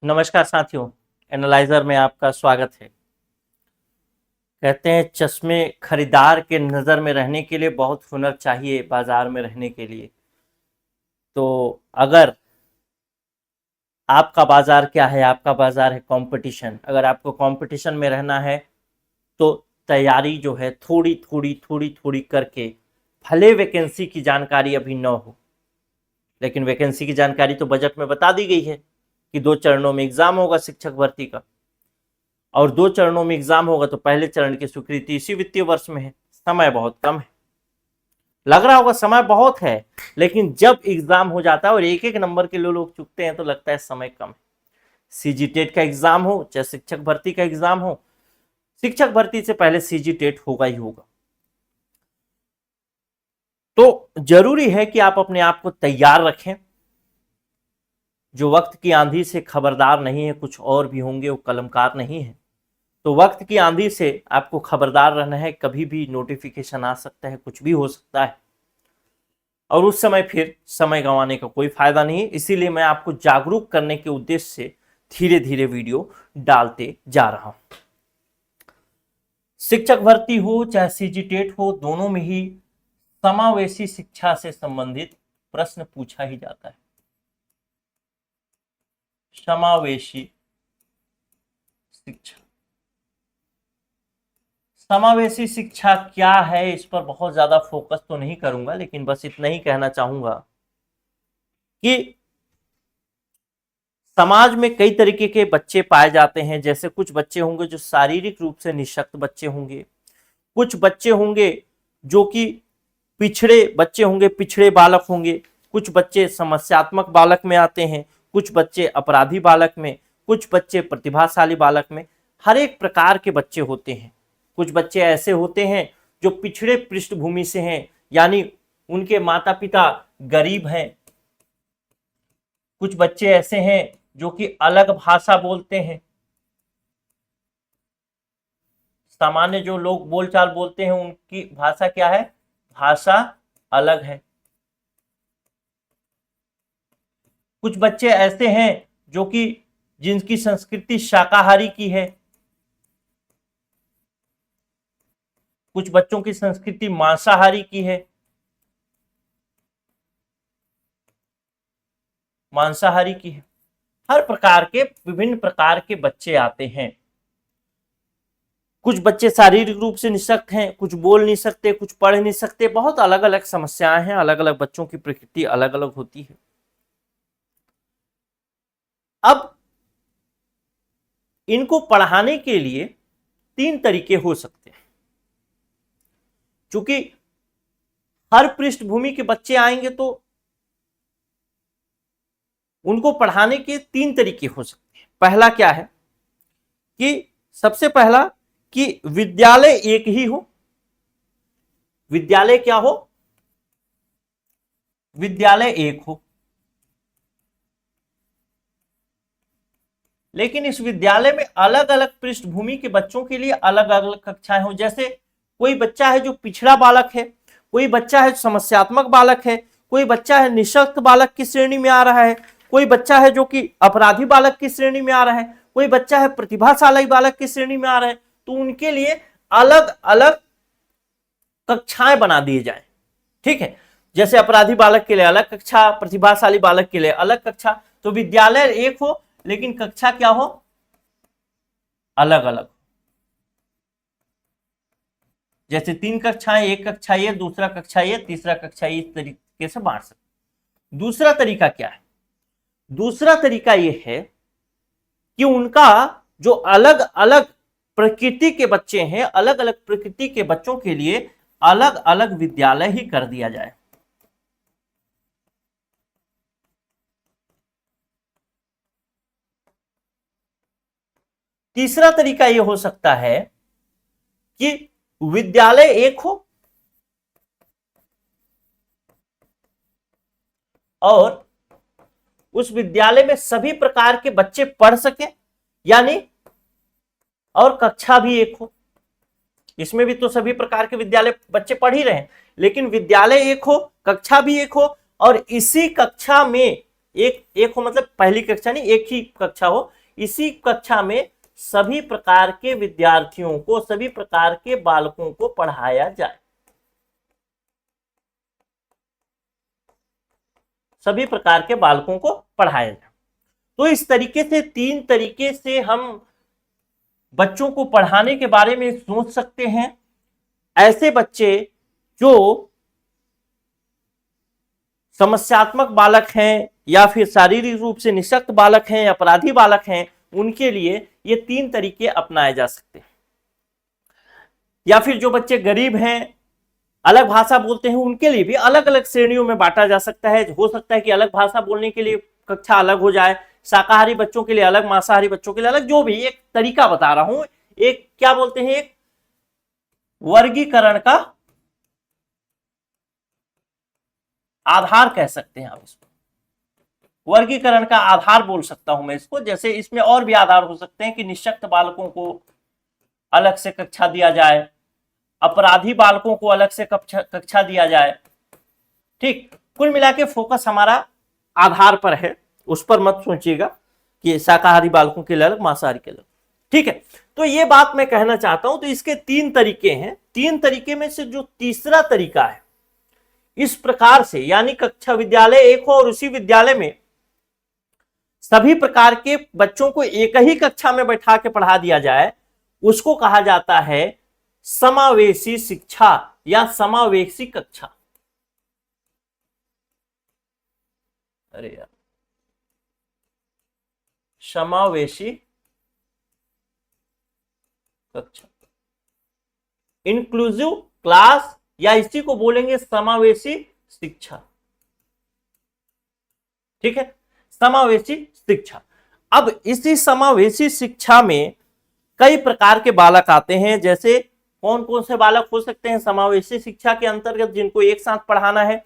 नमस्कार साथियों, एनालाइजर में आपका स्वागत है। कहते हैं चश्मे खरीदार के नज़र में रहने के लिए बहुत हुनर चाहिए बाजार में रहने के लिए। तो अगर आपका बाजार क्या है, आपका बाजार है कंपटीशन। अगर आपको कंपटीशन में रहना है तो तैयारी जो है थोड़ी थोड़ी थोड़ी थोड़ी करके, भले वैकेंसी की जानकारी अभी न हो, लेकिन वैकेंसी की जानकारी तो बजट में बता दी गई है कि 2 चरणों में एग्जाम होगा शिक्षक भर्ती का, और 2 चरणों में एग्जाम होगा तो पहले चरण की स्वीकृति इसी वित्तीय वर्ष में है। समय बहुत कम है, लग रहा होगा समय बहुत है, लेकिन जब एग्जाम हो जाता है और एक एक नंबर के लोग चुकते हैं तो लगता है समय कम है। सीजी टेट का एग्जाम हो चाहे शिक्षक भर्ती का एग्जाम हो, शिक्षक भर्ती से पहले सीजी टेट होगा ही होगा। तो जरूरी है कि आप अपने आप को तैयार रखें। जो वक्त की आंधी से खबरदार नहीं है, कुछ और भी होंगे, वो कलमकार नहीं है। तो वक्त की आंधी से आपको खबरदार रहना है। कभी भी नोटिफिकेशन आ सकता है, कुछ भी हो सकता है, और उस समय फिर समय गंवाने का कोई फायदा नहीं है। इसीलिए मैं आपको जागरूक करने के उद्देश्य से धीरे धीरे वीडियो डालते जा रहा हूं। शिक्षक भर्ती हो चाहे सीजी टेट हो, दोनों में ही समावेशी शिक्षा से संबंधित प्रश्न पूछा ही जाता है। समावेशी शिक्षा, समावेशी शिक्षा क्या है, इस पर बहुत ज्यादा फोकस तो नहीं करूंगा, लेकिन बस इतना ही कहना चाहूंगा कि समाज में कई तरीके के बच्चे पाए जाते हैं। जैसे कुछ बच्चे होंगे जो शारीरिक रूप से निःशक्त बच्चे होंगे, कुछ बच्चे होंगे जो कि पिछड़े बच्चे होंगे, पिछड़े बालक होंगे, कुछ बच्चे समस्यात्मक बालक में आते हैं, कुछ बच्चे अपराधी बालक में, कुछ बच्चे प्रतिभाशाली बालक में। हर एक प्रकार के बच्चे होते हैं। कुछ बच्चे ऐसे होते हैं जो पिछड़े पृष्ठभूमि से हैं, यानी उनके माता पिता गरीब हैं। कुछ बच्चे ऐसे हैं जो कि अलग भाषा बोलते हैं, सामान्य जो लोग बोलचाल बोलते हैं उनकी भाषा क्या है, भाषा अलग है। कुछ बच्चे ऐसे हैं जो कि जिनकी संस्कृति शाकाहारी की है, कुछ बच्चों की संस्कृति मांसाहारी की है, मांसाहारी की है। हर प्रकार के, विभिन्न प्रकार के बच्चे आते हैं। कुछ बच्चे शारीरिक रूप से निःशक्त हैं, कुछ बोल नहीं सकते, कुछ पढ़ नहीं सकते। बहुत अलग अलग समस्याएं हैं, अलग अलग बच्चों की प्रकृति अलग अलग होती है। अब इनको पढ़ाने के लिए 3 तरीके हो सकते हैं। चूंकि हर पृष्ठभूमि के बच्चे आएंगे तो उनको पढ़ाने के 3 तरीके हो सकते हैं। पहला क्या है कि सबसे पहला कि विद्यालय एक ही हो। विद्यालय क्या हो, विद्यालय एक हो, लेकिन इस विद्यालय में अलग अलग पृष्ठभूमि के बच्चों के लिए अलग अलग कक्षाएं हो। जैसे कोई बच्चा है जो पिछड़ा बालक है, कोई बच्चा है जो समस्यात्मक बालक है, कोई बच्चा है निःशक्त बालक की श्रेणी में आ रहा है, कोई बच्चा है जो कि अपराधी बालक की श्रेणी में आ रहा है, कोई बच्चा है प्रतिभाशाली बालक की श्रेणी में आ रहा है। तो उनके लिए अलग अलग कक्षाएं बना दिए जाए। ठीक है, जैसे अपराधी बालक के लिए अलग कक्षा, प्रतिभाशाली बालक के लिए अलग कक्षा। तो विद्यालय एक हो लेकिन कक्षा क्या हो, अलग अलग। जैसे 3 कक्षाएं, एक कक्षा ये, दूसरा कक्षा ये, तीसरा कक्षा ये, इस तरीके से बांट सकते। दूसरा तरीका क्या है, दूसरा तरीका यह है कि उनका जो अलग अलग प्रकृति के बच्चे हैं, अलग अलग प्रकृति के बच्चों के लिए अलग अलग विद्यालय ही कर दिया जाए। तीसरा तरीका यह हो सकता है कि विद्यालय एक हो और उस विद्यालय में सभी प्रकार के बच्चे पढ़ सके, यानी और कक्षा भी एक हो। इसमें भी तो सभी प्रकार के विद्यालय बच्चे पढ़ ही रहे हैं, लेकिन विद्यालय एक हो, कक्षा भी एक हो, और इसी कक्षा में एक एक हो मतलब पहली कक्षा नहीं, एक ही कक्षा हो, इसी कक्षा में सभी प्रकार के विद्यार्थियों को, सभी प्रकार के बालकों को पढ़ाया जाए, सभी प्रकार के बालकों को पढ़ाया जाए। तो इस तरीके से 3 तरीके से हम बच्चों को पढ़ाने के बारे में सोच सकते हैं। ऐसे बच्चे जो समस्यात्मक बालक हैं या फिर शारीरिक रूप से निशक्त बालक हैं, अपराधी बालक हैं, उनके लिए ये 3 तरीके अपनाए जा सकते हैं। या फिर जो बच्चे गरीब हैं, अलग भाषा बोलते हैं, उनके लिए भी अलग अलग श्रेणियों में बांटा जा सकता है। हो सकता है कि अलग भाषा बोलने के लिए कक्षा अलग हो जाए, शाकाहारी बच्चों के लिए अलग, मांसाहारी बच्चों के लिए अलग, जो भी एक तरीका बता रहा हूं, एक क्या बोलते हैं, एक वर्गीकरण का आधार कह सकते हैं आप इसको, वर्गीकरण का आधार बोल सकता हूं मैं इसको। जैसे इसमें और भी आधार हो सकते हैं कि निशक्त बालकों को अलग से कक्षा दिया जाए, अपराधी बालकों को अलग से कक्षा दिया जाए। ठीक, कुल मिला के फोकस हमारा आधार पर है, उस पर मत सोचिएगा कि शाकाहारी बालकों के लिए अलग, मांसाहारी के अलग। ठीक है, तो ये बात मैं कहना चाहता हूं। तो इसके 3 तरीके हैं, 3 तरीके में से जो तीसरा तरीका है, इस प्रकार से यानी कक्षा विद्यालय एक हो और उसी विद्यालय में सभी प्रकार के बच्चों को एक ही कक्षा में बैठा के पढ़ा दिया जाए, उसको कहा जाता है समावेशी शिक्षा या समावेशी कक्षा। अरे यार, समावेशी कक्षा, इंक्लूसिव क्लास, या इसी को बोलेंगे समावेशी शिक्षा। ठीक है, समावेशी शिक्षा। अब इसी समावेशी शिक्षा में कई प्रकार के बालक आते हैं। जैसे कौन कौन से बालक हो सकते हैं समावेशी शिक्षा के अंतर्गत जिनको एक साथ पढ़ाना है?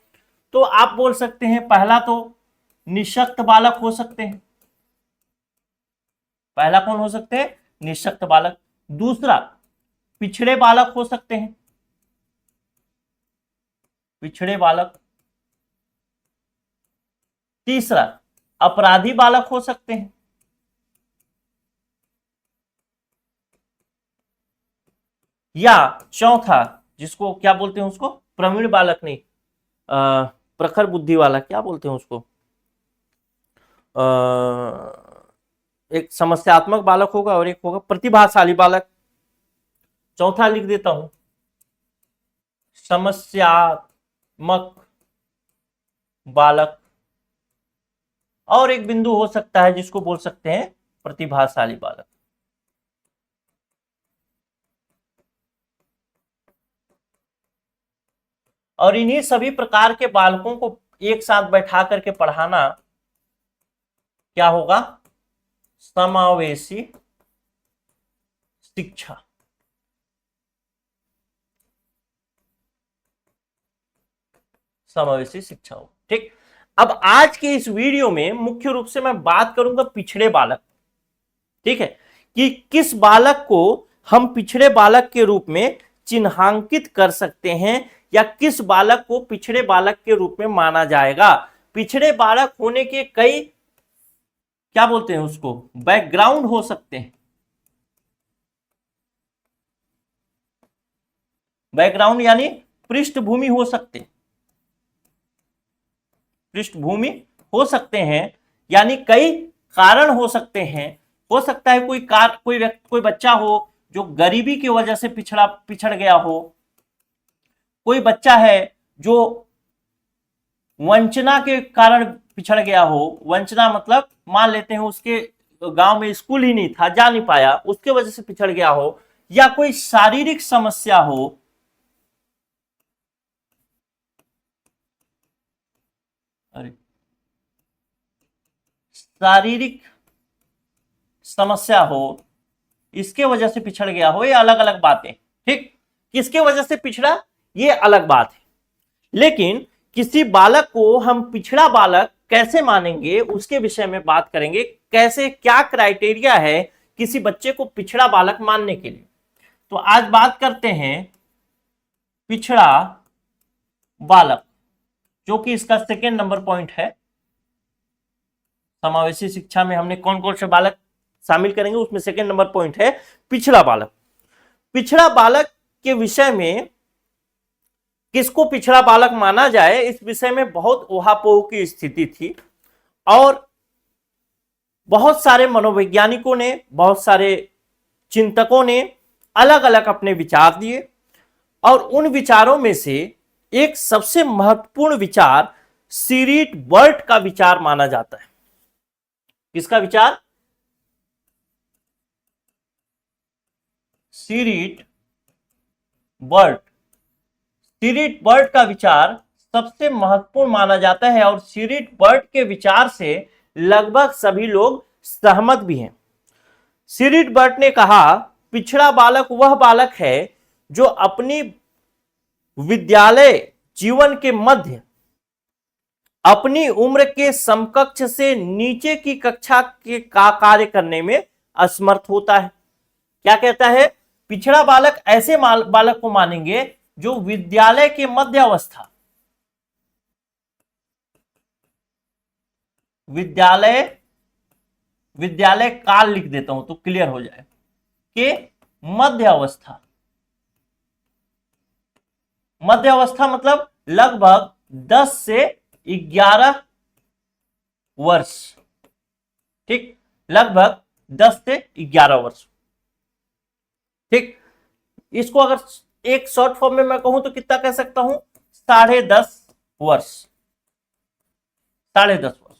तो आप बोल सकते हैं, पहला तो निशक्त बालक हो सकते हैं। पहला कौन हो सकते हैं? निशक्त बालक। दूसरा पिछड़े बालक हो सकते हैं, पिछड़े बालक। तीसरा अपराधी बालक हो सकते हैं। या चौथा, जिसको क्या बोलते हैं, उसको प्रवीण बालक नहीं, प्रखर बुद्धि वाला, क्या बोलते हैं उसको, एक समस्यात्मक बालक होगा और एक होगा प्रतिभाशाली बालक। चौथा लिख देता हूं, समस्यात्मक बालक। और एक बिंदु हो सकता है जिसको बोल सकते हैं प्रतिभाशाली बालक। और इन्हीं सभी प्रकार के बालकों को एक साथ बैठा करके पढ़ाना क्या होगा? समावेशी शिक्षा। समावेशी शिक्षा हो। ठीक, अब आज के इस वीडियो में मुख्य रूप से मैं बात करूंगा पिछड़े बालक। ठीक है, कि किस बालक को हम पिछड़े बालक के रूप में चिन्हांकित कर सकते हैं या किस बालक को पिछड़े बालक के रूप में माना जाएगा। पिछड़े बालक होने के कई, क्या बोलते हैं उसको, बैकग्राउंड हो सकते हैं। बैकग्राउंड यानी पृष्ठभूमि हो सकते हैं, पृष्ठभूमि हो सकते हैं, यानी कई कारण हो सकते हैं। हो सकता है कोई बच्चा हो जो गरीबी की वजह से पिछड़ गया हो। कोई बच्चा है जो वंचना के कारण पिछड़ गया हो। वंचना मतलब मान लेते हैं उसके गांव में स्कूल ही नहीं था, जा नहीं पाया, उसके वजह से पिछड़ गया हो। या कोई शारीरिक समस्या हो, अरे शारीरिक समस्या हो, इसके वजह से पिछड़ गया हो, ये अलग अलग बातें। ठीक, किसके वजह से पिछड़ा, ये अलग बात है। लेकिन किसी बालक को हम पिछड़ा बालक कैसे मानेंगे, उसके विषय में बात करेंगे। कैसे, क्या क्राइटेरिया है किसी बच्चे को पिछड़ा बालक मानने के लिए। तो आज बात करते हैं पिछड़ा बालक, जो कि इसका सेकेंड नंबर पॉइंट है। समावेशी शिक्षा में हमने कौन कौन से बालक शामिल करेंगे, उसमें सेकंड नंबर पॉइंट है पिछड़ा बालक। पिछड़ा बालक के विषय में किसको पिछड़ा बालक माना जाए, इस विषय में बहुत उहापोह की स्थिति थी और बहुत सारे मनोवैज्ञानिकों ने, बहुत सारे चिंतकों ने अलग अलग अपने विचार दिए और उन विचारों में से एक सबसे महत्वपूर्ण विचार सीरीट बर्ट का विचार माना जाता है। किसका विचार? सीरीट बर्ट। सीरीट बर्ट का विचार सबसे महत्वपूर्ण माना जाता है और सीरीट बर्ट के विचार से लगभग सभी लोग सहमत भी हैं। सीरीट बर्ट ने कहा पिछड़ा बालक वह बालक है जो अपनी विद्यालय जीवन के मध्य अपनी उम्र के समकक्ष से नीचे की कक्षा के कार्य करने में असमर्थ होता है। क्या कहता है? पिछड़ा बालक ऐसे बालक को मानेंगे जो विद्यालय के मध्य अवस्था, विद्यालय काल लिख देता हूं तो क्लियर हो जाए, के मध्य अवस्था, मध्य अवस्था मतलब लगभग 10 से 11 वर्ष, ठीक, लगभग 10 से 11 वर्ष, ठीक। इसको अगर एक शॉर्ट फॉर्म में मैं कहूं तो कितना कह सकता हूं? 10.5 वर्ष, 10.5 वर्ष।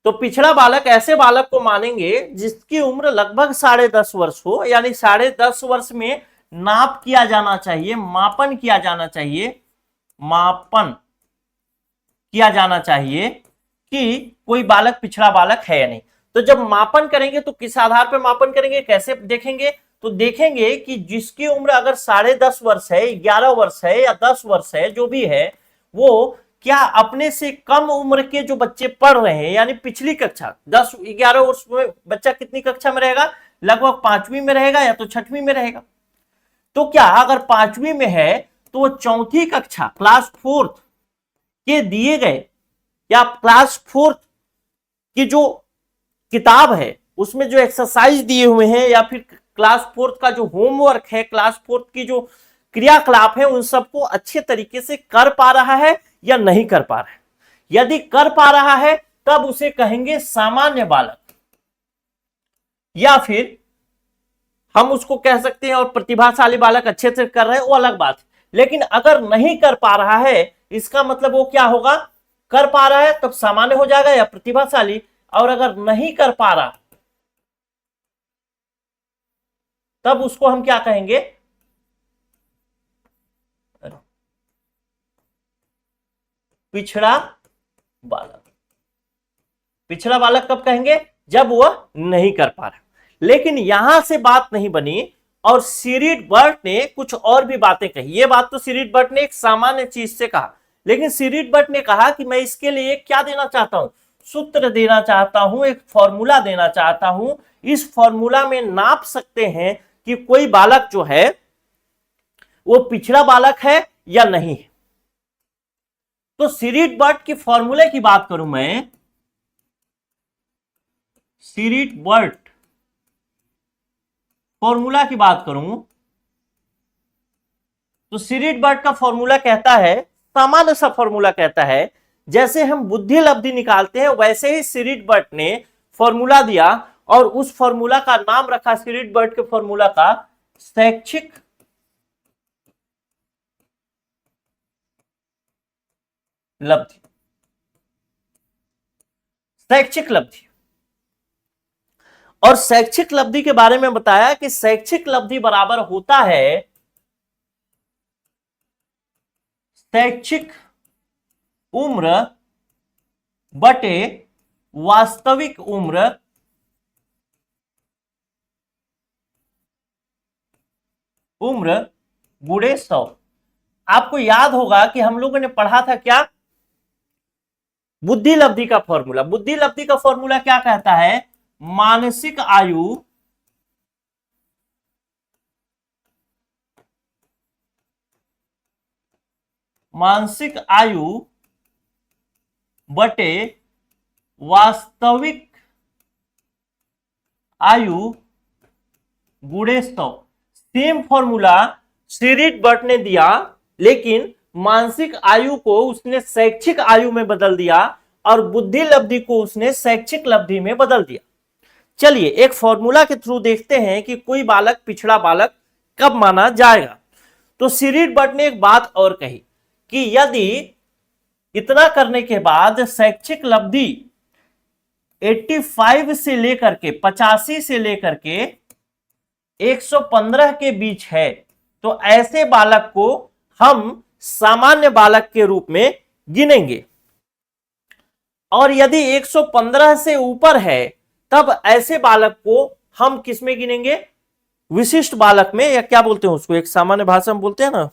तो पिछड़ा बालक ऐसे बालक को मानेंगे जिसकी उम्र लगभग 10.5 वर्ष हो, यानी 10.5 वर्ष में नाप किया जाना चाहिए, मापन किया जाना चाहिए, मापन किया जाना चाहिए कि कोई बालक पिछड़ा बालक है या नहीं। तो जब मापन करेंगे तो किस आधार पर मापन करेंगे, कैसे देखेंगे? तो देखेंगे कि जिसकी उम्र अगर 10.5 वर्ष है, 11 वर्ष है या 10 वर्ष है, जो भी है, वो क्या अपने से कम उम्र के जो बच्चे पढ़ रहे हैं, यानी पिछली कक्षा 10-11 वर्ष में बच्चा कितनी कक्षा में रहेगा? लगभग 5वीं में रहेगा या तो 6वीं में रहेगा। तो क्या अगर 5वीं में है तो वो 4थी कक्षा क्लास 4 के दिए गए या क्लास 4 की जो किताब है उसमें जो एक्सरसाइज दिए हुए हैं या फिर क्लास 4 का जो होमवर्क है, क्लास 4 की जो क्रियाकलाप है, उन सबको अच्छे तरीके से कर पा रहा है या नहीं कर पा रहा है। यदि कर पा रहा है तब उसे कहेंगे सामान्य बालक, या फिर हम उसको कह सकते हैं और प्रतिभाशाली बालक अच्छे से कर रहे हैं, वो अलग बात है। लेकिन अगर नहीं कर पा रहा है, इसका मतलब वो क्या होगा? कर पा रहा है तब सामान्य हो जाएगा या प्रतिभाशाली, और अगर नहीं कर पा रहा तब उसको हम क्या कहेंगे? पिछड़ा बालक। पिछड़ा बालक कब कहेंगे? जब वह नहीं कर पा रहा। लेकिन यहां से बात नहीं बनी और सीरीट बर्ट ने कुछ और भी बातें कही। ये बात तो सीरीट बर्ट ने एक सामान्य चीज से कहा, लेकिन सीरीट बर्ट ने कहा कि मैं इसके लिए क्या देना चाहता हूं? सूत्र देना चाहता हूं, एक फॉर्मूला देना चाहता हूं। इस फॉर्मूला में नाप सकते हैं कि कोई बालक जो है वो पिछड़ा बालक है या नहीं है। तो सीरीट बर्ट के फॉर्मूले की बात करूं मैं, सीरीट बर्ट फॉर्मूला की बात करूं तो सीरीट बर्ट का फॉर्मूला कहता है, सामान्य सा फॉर्मूला कहता है, जैसे हम बुद्धि लब्धि निकालते हैं वैसे ही सीरीट बर्ट ने फॉर्मूला दिया और उस फॉर्मूला का नाम रखा, सीरीट बर्ट के फॉर्मूला का, शैक्षिक लब्धि। शैक्षिक लब्धि। और शैक्षिक लब्धि के बारे में बताया कि शैक्षिक लब्धि बराबर होता है शैक्षिक उम्र बटे वास्तविक उम्र गुणे 100। आपको याद होगा कि हम लोगों ने पढ़ा था क्या? बुद्धि लब्धि का फॉर्मूला। बुद्धि लब्धि का फॉर्मूला क्या कहता है? मानसिक आयु बटे वास्तविक आयु गुणे 100। सेम फॉर्मूला सीरीट बर्ट ने दिया, लेकिन मानसिक आयु को उसने शैक्षिक आयु में बदल दिया और बुद्धि लब्धि को उसने शैक्षिक लब्धि में बदल दिया। चलिए एक फॉर्मूला के थ्रू देखते हैं कि कोई बालक पिछड़ा बालक कब माना जाएगा। तो सीरीट बर्ट ने एक बात और कही कि यदि इतना करने के बाद शैक्षिक लब्धि 85 से लेकर के 85 से लेकर के 115 के बीच है, तो ऐसे बालक को हम सामान्य बालक के रूप में गिनेंगे। और यदि 115 से ऊपर है तब ऐसे बालक को हम किस में गिनेंगे? विशिष्ट बालक में, या क्या बोलते हैं उसको, एक सामान्य भाषा में बोलते हैं ना,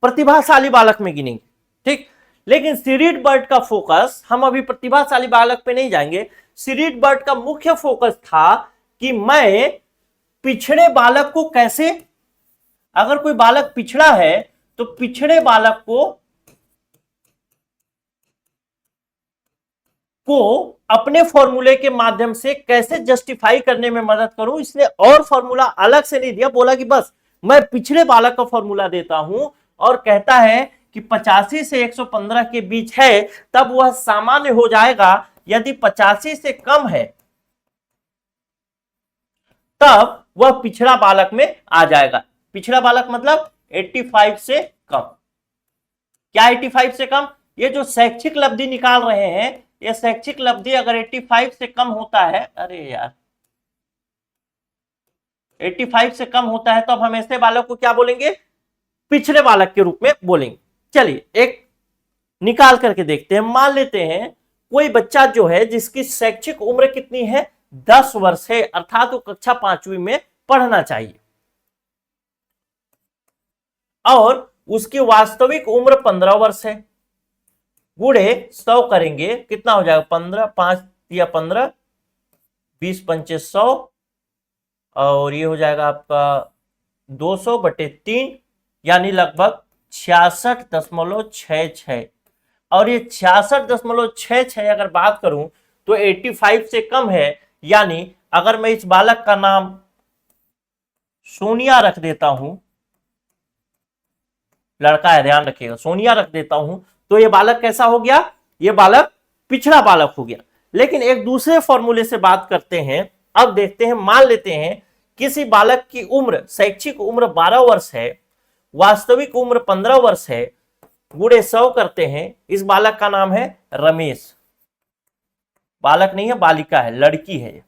प्रतिभाशाली बालक में गिनेंगे। ठीक, लेकिन सीरीट बर्ट का फोकस, हम अभी प्रतिभाशाली बालक पे नहीं जाएंगे, सीरीट बर्ट का मुख्य फोकस था कि मैं पिछड़े बालक को कैसे, अगर कोई बालक पिछड़ा है तो पिछड़े बालक को अपने फॉर्मूले के माध्यम से कैसे जस्टिफाई करने में मदद करूं। इसलिए और फॉर्मूला अलग से नहीं दिया, बोला कि बस मैं पिछड़े बालक का फॉर्मूला देता हूं और कहता है कि 85 से 115 के बीच है तब वह सामान्य हो जाएगा। यदि 85 से कम है तब वह पिछड़ा बालक में आ जाएगा। पिछड़ा बालक मतलब 85 से कम। क्या 85 से कम? ये जो शैक्षिक लब्धि निकाल रहे हैं, ये शैक्षिक लब्धि अगर 85 से कम होता है, अरे यार 85 से कम होता है तो अब हम ऐसे बालक को क्या बोलेंगे? पिछड़े बालक के रूप में बोलेंगे। चलिए एक निकाल करके देखते हैं। मान लेते हैं कोई बच्चा जो है जिसकी शैक्षिक उम्र कितनी है? 10 वर्ष है, अर्थात वो कक्षा 5वीं में पढ़ना चाहिए और उसकी वास्तविक उम्र 15 वर्ष है। गुणे 100 करेंगे, कितना हो जाएगा? 15, 5 या 15, 20 पंचे 100 और ये हो जाएगा आपका 200/3, यानी लगभग 66.66। और ये 66.66 अगर बात करूं तो 85 से कम है। यानी अगर मैं इस बालक का नाम सोनिया रख देता हूं, लड़का है ध्यान रखिएगा, सोनिया रख देता हूं, तो ये बालक कैसा हो गया? ये बालक पिछड़ा बालक हो गया। लेकिन एक दूसरे फॉर्मूले से बात करते हैं। अब देखते हैं, मान लेते हैं किसी बालक की उम्र, शैक्षिक उम्र 12 वर्ष है, वास्तविक उम्र 15 वर्ष है, गुणे 100 करते हैं। इस बालक का नाम है रमेश। बालक नहीं है, बालिका है, लड़की है।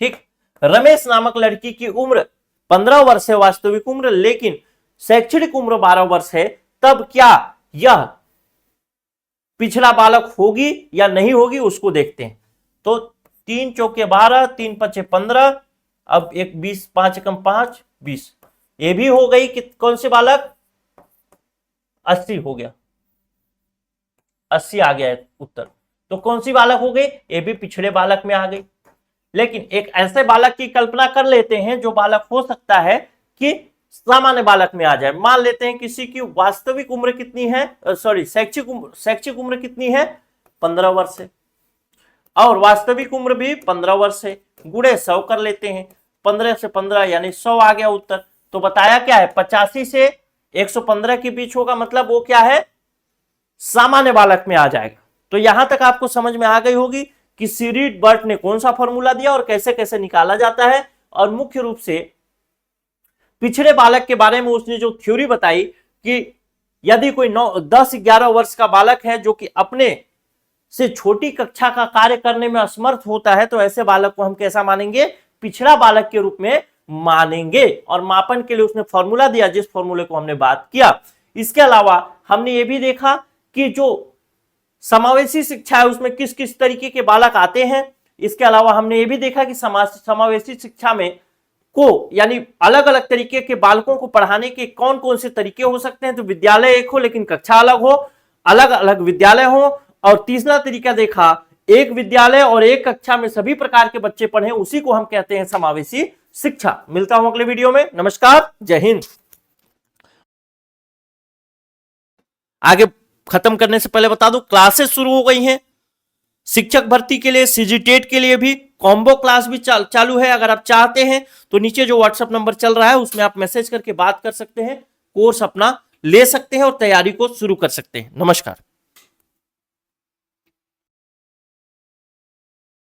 ठीक, रमेश नामक लड़की की उम्र 15 वर्ष है वास्तविक उम्र, लेकिन शैक्षणिक उम्र 12 वर्ष है। तब क्या यह पिछड़ा बालक होगी या नहीं होगी उसको देखते हैं। तो 3 चौके 12, 3 पचे 15, अब एक 20, 5 एकम 5, 20, ये भी हो गई कि कौन से बालक? 80 हो गया, 80 आ गया है उत्तर। तो कौन सी बालक हो गई? ये भी पिछड़े बालक में आ गई। लेकिन एक ऐसे बालक की कल्पना कर लेते हैं जो बालक हो सकता है कि सामान्य बालक में आ जाए। मान लेते हैं किसी की वास्तविक उम्र कितनी है, सॉरी शैक्षिक उम्र कितनी है? 15 वर्ष है और वास्तविक उम्र भी 15 वर्ष है। गुणे 100 कर लेते हैं, 15 से 15 यानी 100 आ गया उत्तर। तो बताया क्या है? 85 से 115 के बीच होगा, मतलब वो क्या है? सामान्य बालक में आ जाएगा। तो यहां तक आपको समझ में आ गई होगी कि सीरीट बर्ट ने कौन सा फॉर्मूला दिया और कैसे कैसे निकाला जाता है। और मुख्य रूप से पिछड़े बालक के बारे में उसने जो थ्योरी बताई कि यदि कोई 10-11 वर्ष का बालक है जो कि अपने से छोटी कक्षा का कार्य करने में असमर्थ होता है, तो ऐसे बालक को हम कैसा मानेंगे? पिछड़ा बालक के रूप में मानेंगे। और मापन के लिए उसने फॉर्मूला दिया, जिस फॉर्मूले को हमने बात किया। इसके अलावा हमने ये भी देखा कि जो समावेशी शिक्षा है उसमें किस किस तरीके के बालक आते हैं। इसके अलावा हमने ये भी देखा कि समावेशी शिक्षा में को यानी अलग अलग तरीके के बालकों को पढ़ाने के कौन कौन से तरीके हो सकते हैं। तो विद्यालय एक हो लेकिन कक्षा अलग हो, अलग अलग विद्यालय हो। और तीसरा तरीका देखा, एक विद्यालय और एक कक्षा में सभी प्रकार के बच्चे पढ़े, उसी को हम कहते हैं समावेशी शिक्षा। मिलता हूं अगले वीडियो में। नमस्कार, जय हिंद। आगे खत्म करने से पहले बता दूं, क्लासेस शुरू हो गई हैं शिक्षक भर्ती के लिए, सीजीटेट के लिए भी कॉम्बो क्लास भी चालू है। अगर आप चाहते हैं तो नीचे जो व्हाट्सएप नंबर चल रहा है उसमें आप मैसेज करके बात कर सकते हैं, कोर्स अपना ले सकते हैं और तैयारी को शुरू कर सकते हैं। नमस्कार।